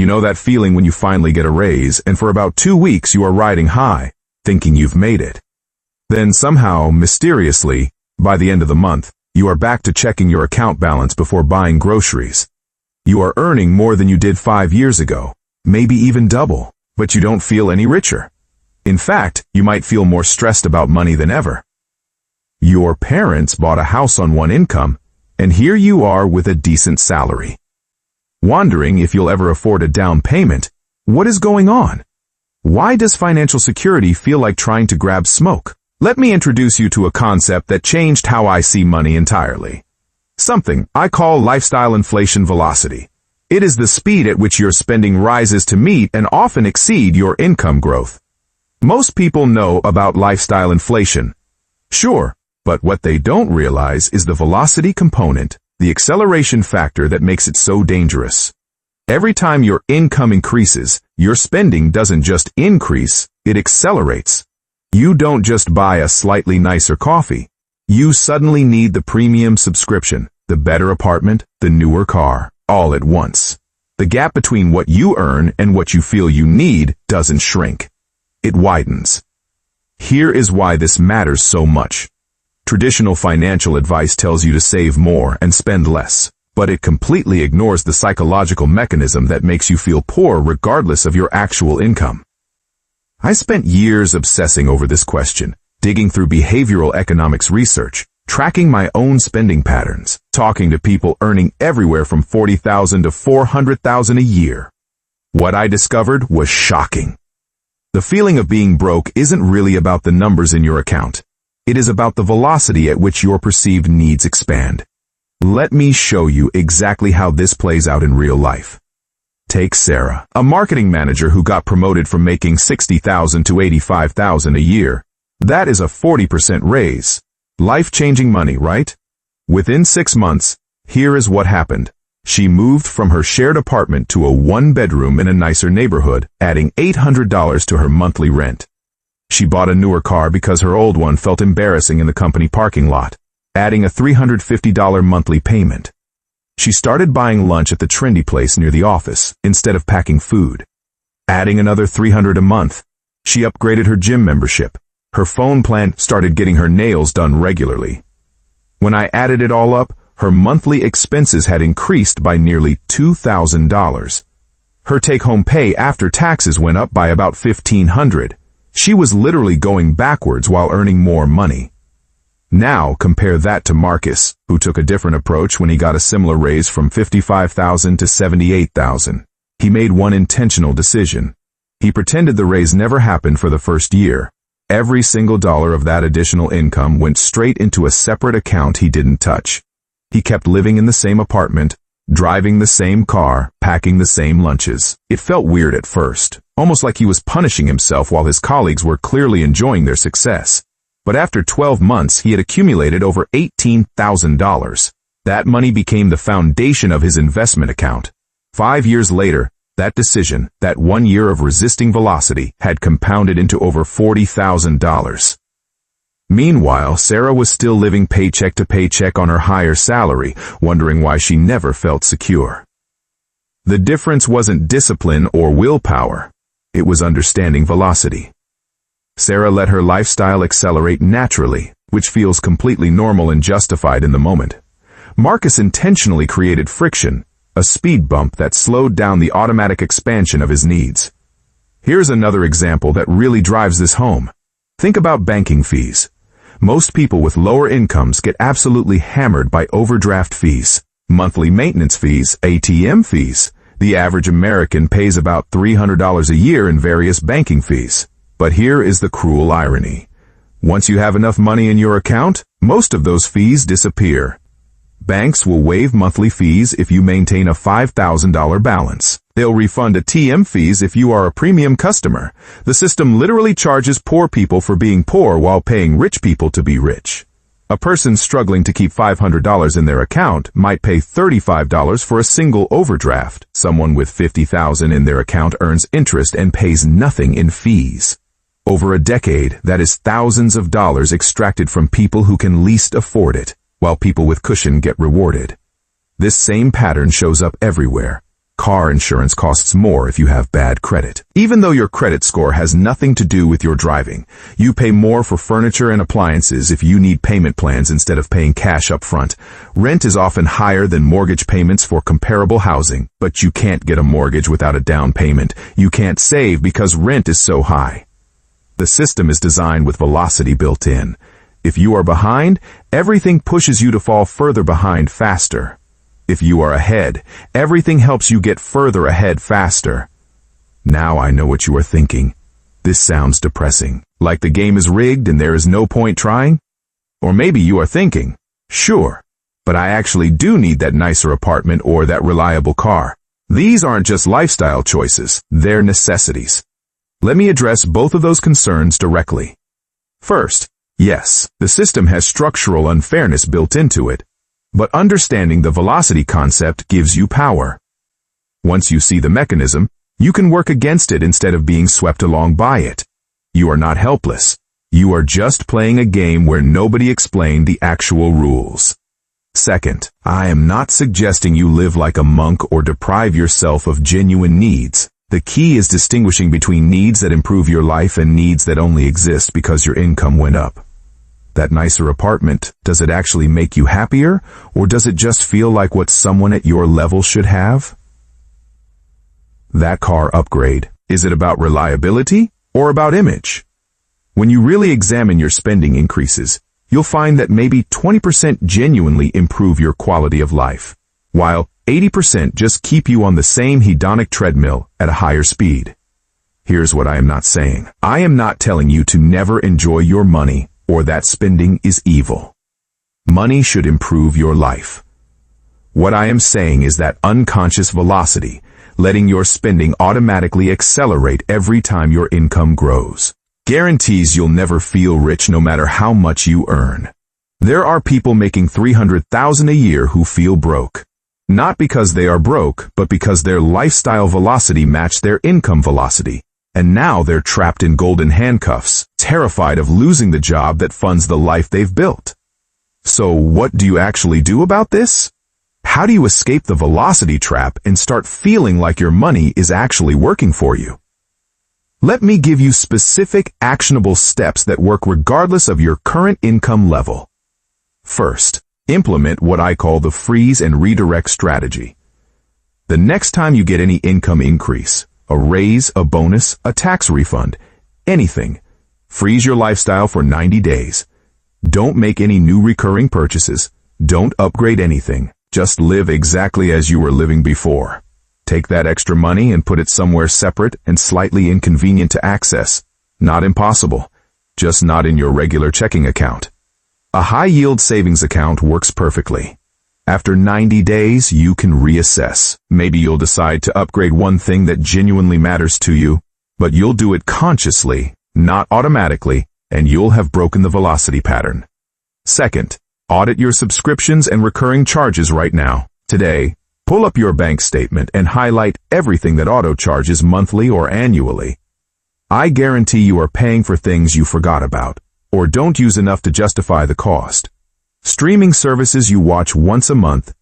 You know that feeling when you finally get a raise and for about 2 weeks you are riding high, thinking you've made it. Then somehow, mysteriously, by the end of the month, you are back to checking your account balance before buying groceries. You are earning more than you did 5 years ago, maybe even double, but you don't feel any richer. In fact, you might feel more stressed about money than ever. Your parents bought a house on one income, and here you are with a decent salary. Wondering if you'll ever afford a down payment, what is going on? Why does financial security feel like trying to grab smoke? Let me introduce you to a concept that changed how I see money entirely. Something I call lifestyle inflation velocity. It is the speed at which your spending rises to meet and often exceed your income growth. Most people know about lifestyle inflation. Sure, but what they don't realize is the velocity component, the acceleration factor that makes it so dangerous. Every time your income increases, your spending doesn't just increase, it accelerates. You don't just buy a slightly nicer coffee. You suddenly need the premium subscription, the better apartment, the newer car, all at once. The gap between what you earn and what you feel you need doesn't shrink. It widens. Here is why this matters so much. Traditional financial advice tells you to save more and spend less, but it completely ignores the psychological mechanism that makes you feel poor regardless of your actual income. I spent years obsessing over this question, digging through behavioral economics research, tracking my own spending patterns, talking to people earning everywhere from $40,000 to $400,000 a year. What I discovered was shocking. The feeling of being broke isn't really about the numbers in your account. It is about the velocity at which your perceived needs expand. Let me show you exactly how this plays out in real life. Take Sarah, a marketing manager who got promoted from making $60,000 to $85,000 a year. That is a 40% raise. Life-changing money, right? Within 6 months, here is what happened. She moved from her shared apartment to a 1-bedroom in a nicer neighborhood, adding $800 to her monthly rent. She bought a newer car because her old one felt embarrassing in the company parking lot, adding a $350 monthly payment. She started buying lunch at the trendy place near the office instead of packing food, adding another $300 a month. She upgraded her gym membership. Her phone plan started getting her nails done regularly. When I added it all up, her monthly expenses had increased by nearly $2,000. Her take-home pay after taxes went up by about $1,500. She was literally going backwards while earning more money. Now compare that to Marcus, who took a different approach when he got a similar raise from $55,000 to $78,000. He made one intentional decision. He pretended the raise never happened for the first year. Every single dollar of that additional income went straight into a separate account he didn't touch. He kept living in the same apartment, driving the same car, packing the same lunches. It felt weird at first, almost like he was punishing himself while his colleagues were clearly enjoying their success. But after 12 months, he had accumulated over $18,000. That money became the foundation of his investment account. 5 years later, that decision, that 1 year of resisting velocity, had compounded into over $40,000. Meanwhile, Sarah was still living paycheck to paycheck on her higher salary, wondering why she never felt secure. The difference wasn't discipline or willpower. It was understanding velocity. Sarah let her lifestyle accelerate naturally, which feels completely normal and justified in the moment. Marcus intentionally created friction, a speed bump that slowed down the automatic expansion of his needs. Here's another example that really drives this home. Think about banking fees. Most people with lower incomes get absolutely hammered by overdraft fees, monthly maintenance fees, ATM fees. The average American pays about $300 a year in various banking fees. But here is the cruel irony. Once you have enough money in your account, most of those fees disappear. Banks will waive monthly fees if you maintain a $5,000 balance. They'll refund ATM fees if you are a premium customer. The system literally charges poor people for being poor while paying rich people to be rich. A person struggling to keep $500 in their account might pay $35 for a single overdraft. Someone with $50,000 in their account earns interest and pays nothing in fees. Over a decade, that is thousands of dollars extracted from people who can least afford it, while people with cushion get rewarded. This same pattern shows up everywhere. Car insurance costs more if you have bad credit. Even though your credit score has nothing to do with your driving, you pay more for furniture and appliances if you need payment plans instead of paying cash up front. Rent is often higher than mortgage payments for comparable housing, but you can't get a mortgage without a down payment. You can't save because rent is so high. The system is designed with velocity built in. If you are behind, everything pushes you to fall further behind faster. If you are ahead, everything helps you get further ahead faster. Now I know what you are thinking. This sounds depressing, like the game is rigged and there is no point trying. Or maybe you are thinking, sure, but I actually do need that nicer apartment or that reliable car. These aren't just lifestyle choices, they're necessities. Let me address both of those concerns directly. First, yes, the system has structural unfairness built into it. But understanding the velocity concept gives you power. Once you see the mechanism, you can work against it instead of being swept along by it. You are not helpless. You are just playing a game where nobody explained the actual rules. Second, I am not suggesting you live like a monk or deprive yourself of genuine needs. The key is distinguishing between needs that improve your life and needs that only exist because your income went up. That nicer apartment, does it actually make you happier, or does it just feel like what someone at your level should have? That car upgrade, is it about reliability or about image? When you really examine your spending increases, you'll find that maybe 20% genuinely improve your quality of life, while 80% just keep you on the same hedonic treadmill at a higher speed. Here's what I am not saying. I am not telling you to never enjoy your money or that spending is evil. Money should improve your life. What I am saying is that unconscious velocity, letting your spending automatically accelerate every time your income grows, guarantees you'll never feel rich no matter how much you earn. There are people making $300,000 a year who feel broke. Not because they are broke, but because their lifestyle velocity matched their income velocity. And now they're trapped in golden handcuffs, terrified of losing the job that funds the life they've built. So what do you actually do about this? How do you escape the velocity trap and start feeling like your money is actually working for you? Let me give you specific, actionable steps that work regardless of your current income level. First, implement what I call the freeze and redirect strategy. The next time you get any income increase, a raise, a bonus, a tax refund, anything, freeze your lifestyle for 90 days. Don't make any new recurring purchases. Don't upgrade anything. Just live exactly as you were living before. Take that extra money and put it somewhere separate and slightly inconvenient to access. Not impossible, just not in your regular checking account. A high-yield savings account works perfectly. After 90 days, you can reassess. Maybe you'll decide to upgrade one thing that genuinely matters to you, but you'll do it consciously, not automatically, and you'll have broken the velocity pattern. Second, audit your subscriptions and recurring charges right now. Today, pull up your bank statement and highlight everything that auto charges monthly or annually. I guarantee you are paying for things you forgot about, or don't use enough to justify the cost. Streaming services you watch once a month,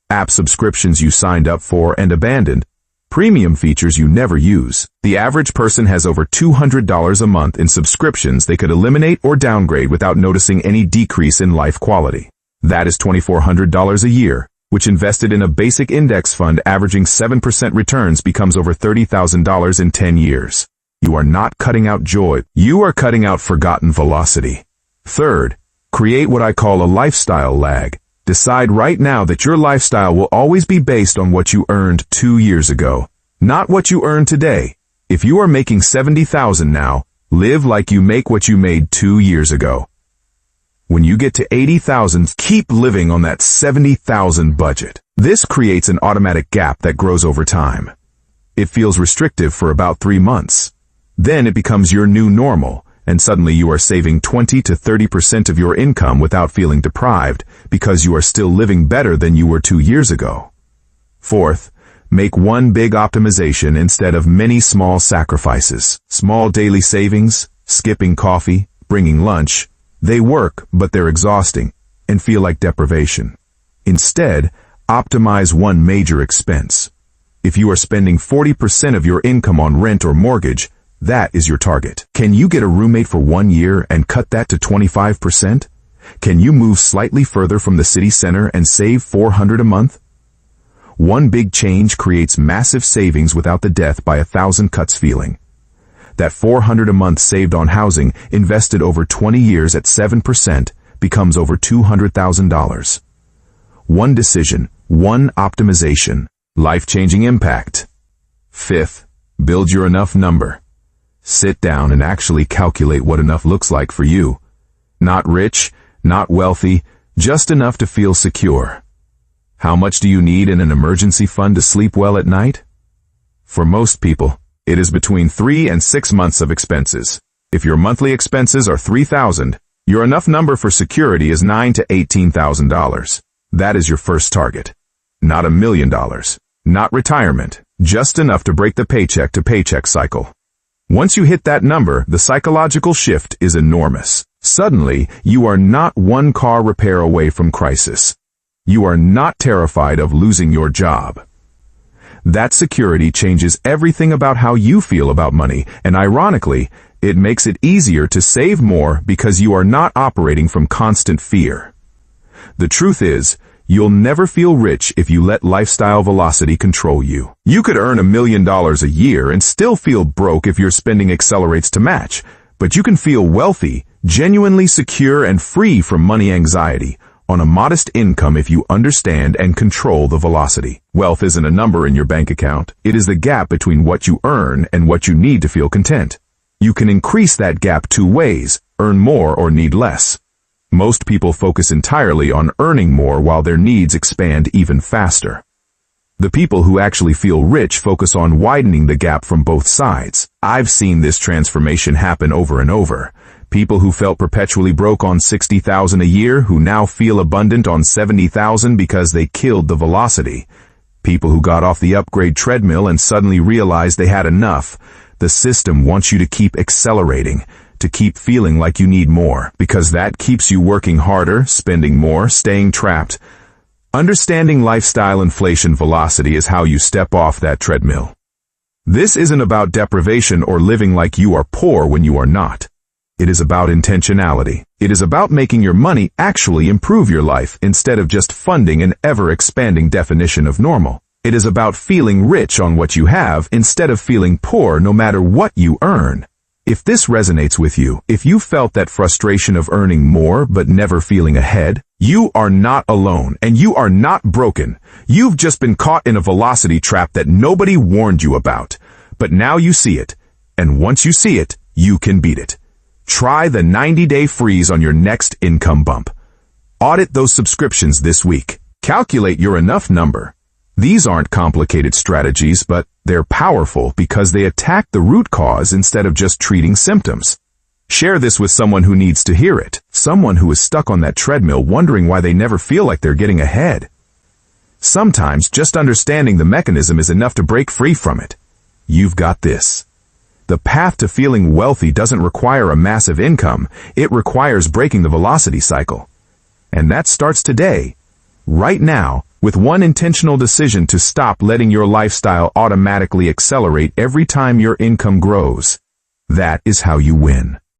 app subscriptions you signed up for and abandoned, premium features you never use. The average person has over $200 a month in subscriptions they could eliminate or downgrade without noticing any decrease in life quality. That is $2,400 a year, which invested in a basic index fund averaging 7% returns becomes over $30,000 in 10 years. You are not cutting out joy. You are cutting out forgotten velocity. Third, create what I call a lifestyle lag. Decide right now that your lifestyle will always be based on what you earned 2 years ago, not what you earn today. If you are making $70,000 now, live like you make what you made 2 years ago. When you get to $80,000, keep living on that $70,000 budget. This creates an automatic gap that grows over time. It feels restrictive for about 3 months. Then it becomes your new normal, and suddenly you are saving 20 to 30% of your income without feeling deprived because you are still living better than you were 2 years ago. Fourth, make one big optimization instead of many small sacrifices. Small daily savings, skipping coffee, bringing lunch, they work, but they're exhausting and feel like deprivation. Instead, optimize one major expense. If you are spending 40% of your income on rent or mortgage, that is your target. Can you get a roommate for 1 year and cut that to 25%? Can you move slightly further from the city center and save $400 a month? One big change creates massive savings without the death by 1,000 cuts feeling. That $400 a month saved on housing, invested over 20 years at 7%, becomes over $200,000. One decision, one optimization, life-changing impact. Fifth, build your enough number. Sit down and actually calculate what enough looks like for you. Not rich, not wealthy, just enough to feel secure. How much do you need in an emergency fund to sleep well at night? For most people, it is between 3 and 6 months of expenses. If your monthly expenses are $3,000, your enough number for security is $9,000 to $18,000. That is your first target. Not $1 million. Not retirement. Just enough to break the paycheck to paycheck cycle. Once you hit that number, the psychological shift is enormous. Suddenly, you are not one car repair away from crisis. You are not terrified of losing your job. That security changes everything about how you feel about money, and ironically, it makes it easier to save more because you are not operating from constant fear. The truth is, you'll never feel rich if you let lifestyle velocity control you. You could earn $1 million a year and still feel broke if your spending accelerates to match, but you can feel wealthy, genuinely secure and free from money anxiety on a modest income if you understand and control the velocity. Wealth isn't a number in your bank account. It is the gap between what you earn and what you need to feel content. You can increase that gap 2 ways, earn more or need less. Most people focus entirely on earning more while their needs expand even faster. The people who actually feel rich focus on widening the gap from both sides. I've seen this transformation happen over and over. People who felt perpetually broke on $60,000 a year who now feel abundant on $70,000 because they killed the velocity. People who got off the upgrade treadmill and suddenly realized they had enough. The system wants you to keep accelerating, to keep feeling like you need more, because that keeps you working harder, spending more, staying trapped. Understanding lifestyle inflation velocity is how you step off that treadmill. This isn't about deprivation or living like you are poor when you are not. It is about intentionality. It is about making your money actually improve your life instead of just funding an ever-expanding definition of normal. It is about feeling rich on what you have instead of feeling poor no matter what you earn. If this resonates with you, if you felt that frustration of earning more but never feeling ahead, you are not alone and you are not broken. You've just been caught in a velocity trap that nobody warned you about. But now you see it. And once you see it, you can beat it. Try the 90-day freeze on your next income bump. Audit those subscriptions this week. Calculate your enough number. These aren't complicated strategies, but they're powerful because they attack the root cause instead of just treating symptoms. Share this with someone who needs to hear it, someone who is stuck on that treadmill wondering why they never feel like they're getting ahead. Sometimes just understanding the mechanism is enough to break free from it. You've got this. The path to feeling wealthy doesn't require a massive income. It requires breaking the velocity cycle. And that starts today, right now, with one intentional decision to stop letting your lifestyle automatically accelerate every time your income grows. That is how you win.